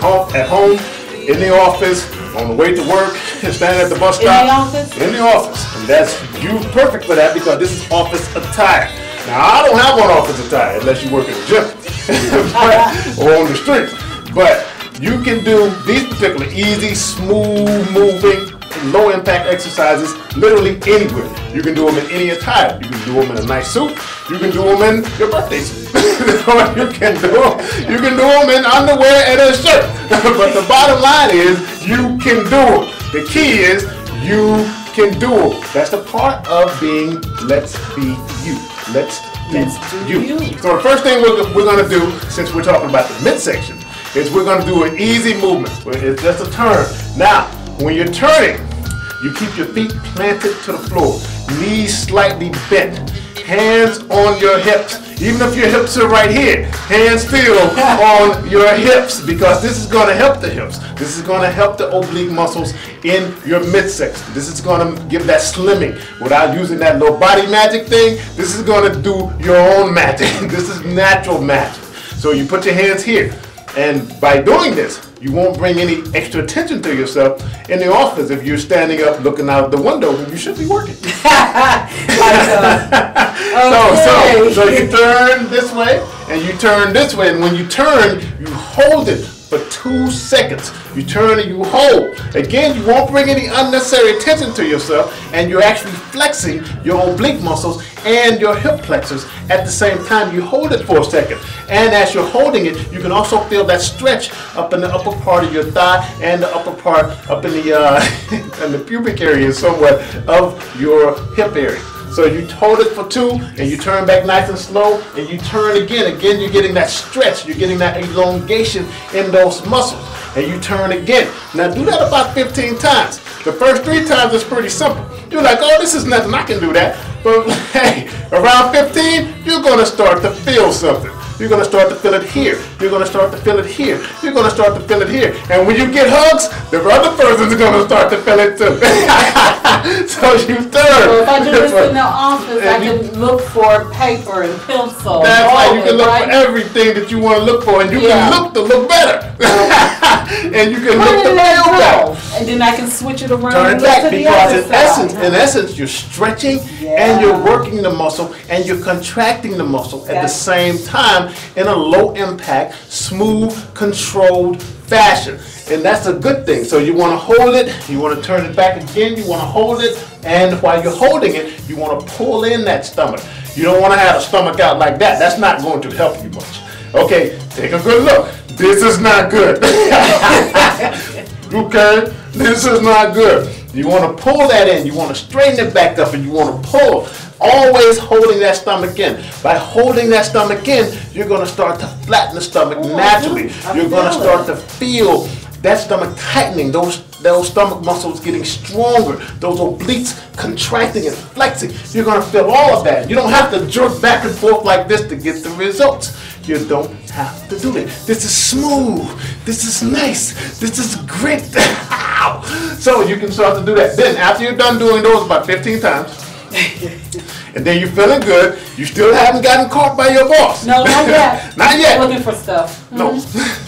at home, in the office, on the way to work, standing at the bus stop. In the office? In the office. And that's you perfect for that because this is office attire. Now, I don't have on office attire unless you work in the gym or on the street. But you can do these particular easy, smooth moving, low impact exercises literally anywhere. You can do them in any attire. You can do them in a nice suit. You can do them in your birthday suit. you can do them in underwear and a shirt. But the bottom line is you can do them. The key is you can do them. That's the part of being let's be you. Let's do you. So the first thing we're going to do, since we're talking about the midsection, is we're going to do an easy movement. It's just a turn. Now, when you're turning, you keep your feet planted to the floor, knees slightly bent, hands on your hips. Even if your hips are right here, hands still on your hips because this is going to help the hips. This is going to help the oblique muscles in your midsection. This is going to give that slimming without using that little body magic thing. This is going to do your own magic. This is natural magic. So you put your hands here. And by doing this, you won't bring any extra attention to yourself in the office if you're standing up looking out the window when you should be working. So you turn this way and you turn this way, and when you turn, you hold it for 2 seconds. You turn and you hold. Again, you won't bring any unnecessary attention to yourself, and you're actually flexing your oblique muscles and your hip flexors at the same time. You hold it for a second, and as you're holding it, you can also feel that stretch up in the upper part of your thigh and the upper part up in the in the pubic area somewhat of your hip area. So you hold it for 2, and you turn back nice and slow, and you turn again. Again, you're getting that stretch. You're getting that elongation in those muscles. And you turn again. Now do that about 15 times. The first 3 times is pretty simple. You're like, oh, this is nothing. I can do that. But hey, around 15, you're going to start to feel something. You're going to start to feel it here. You're going to start to feel it here. You're going to start to feel it here. And when you get hugs, the other person's going to start to feel it too. So you turn. So if I do this in the office, I can look for paper and pencil. That's right. You can look for everything that you want to look for. And you can look to look better. And you can look to feel better. And then I can switch it around. Turn it back because in essence, you're stretching and you're working the muscle and you're contracting the muscle at the same time in a low impact, smooth, controlled fashion. And that's a good thing. So you want to hold it, you want to turn it back again, you want to hold it, and while you're holding it, you want to pull in that stomach. You don't want to have a stomach out like that. That's not going to help you much. Okay, take a good look. This is not good. Okay, this is not good. You want to pull that in, you want to straighten it back up, and you want to pull. Always holding that stomach in. By holding that stomach in, you're going to start to flatten the stomach naturally. You're going to start to feel that stomach tightening, those stomach muscles getting stronger, those obliques contracting and flexing. You're going to feel all of that. You don't have to jerk back and forth like this to get the results. You don't have to do that. This is smooth. This is nice. This is great. So you can start to do that. Then after you're done doing those about 15 times, and then you're feeling good, you still haven't gotten caught by your boss. No, not yet. Not yet. Looking for stuff. No.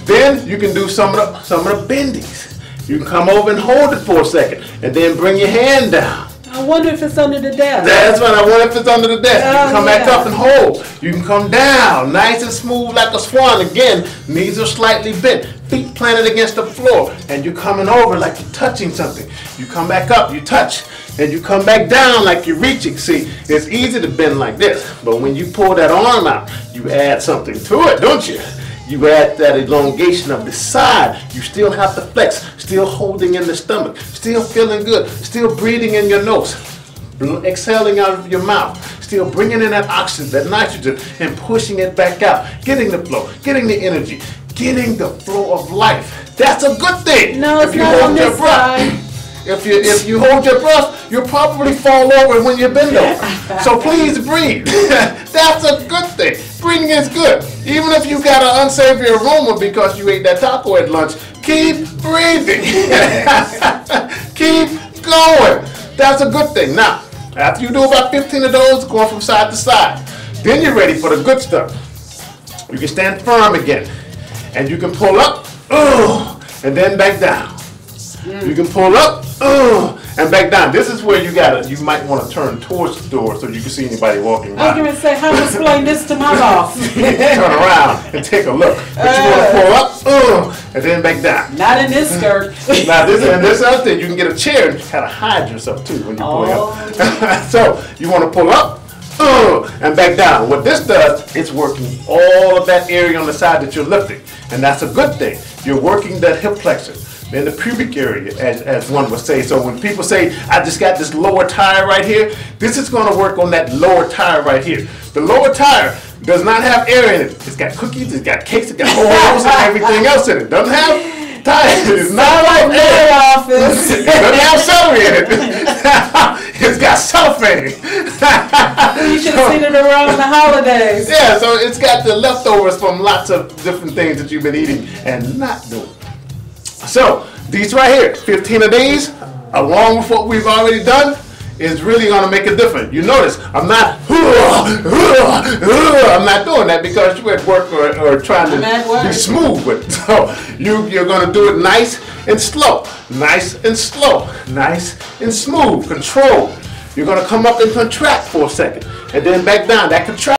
Then you can do some of the bendies. You can come over and hold it for a second, and then bring your hand down. I wonder if it's under the desk. That's right. I wonder if it's under the desk. You can come back up and hold. You can come down, nice and smooth like a swan. Again, knees are slightly bent, feet planted against the floor, and you're coming over like you're touching something. You come back up, you touch, and you come back down like you're reaching. See, it's easy to bend like this, but when you pull that arm out, you add something to it, don't you? You add that elongation of the side. You still have to flex, still holding in the stomach, still feeling good, still breathing in your nose, exhaling out of your mouth, still bringing in that oxygen, that nitrogen, and pushing it back out, getting the flow, getting the energy, getting the flow of life. That's a good thing. No, it's not on this side. If you hold your breath, you'll probably fall over when you bend over. So please breathe. That's a good thing. Breathing is good. Even if you got an unsavory aroma because you ate that taco at lunch, keep breathing. Keep going. That's a good thing. Now, after you do about 15 of those, going from side to side, then you're ready for the good stuff. You can stand firm again, and you can pull up. and then back down. You can pull up, and back down. This is where you might want to turn towards the door so you can see anybody walking by. I was going to say, how to explain this to my boss? Turn around and take a look. But you want to pull up, and then back down. Not in this skirt. Now this other thing, you can get a chair and kind of hide yourself too when you're pulling up. So you want to pull up, and back down. What this does, it's working all of that area on the side that you're lifting, and that's a good thing. You're working that hip flexor. In the pubic area, as one would say. So when people say, I just got this lower tire right here, this is going to work on that lower tire right here. The lower tire does not have air in it. It's got cookies, it's got cakes, it's got Oreos and everything else in it. Doesn't have tires. It's not like air office. It doesn't have celery in it. It's got cellophane. You should have seen it around the holidays. Yeah, so it's got the leftovers from lots of different things that you've been eating and not doing. So these right here, 15 of these, along with what we've already done, is really going to make a difference. You notice I'm not doing that because you're at work or trying to be smooth with it. So you're going to do it nice and slow, nice and slow, nice and smooth, controlled. You're going to come up and contract for a second and then back down. That contraction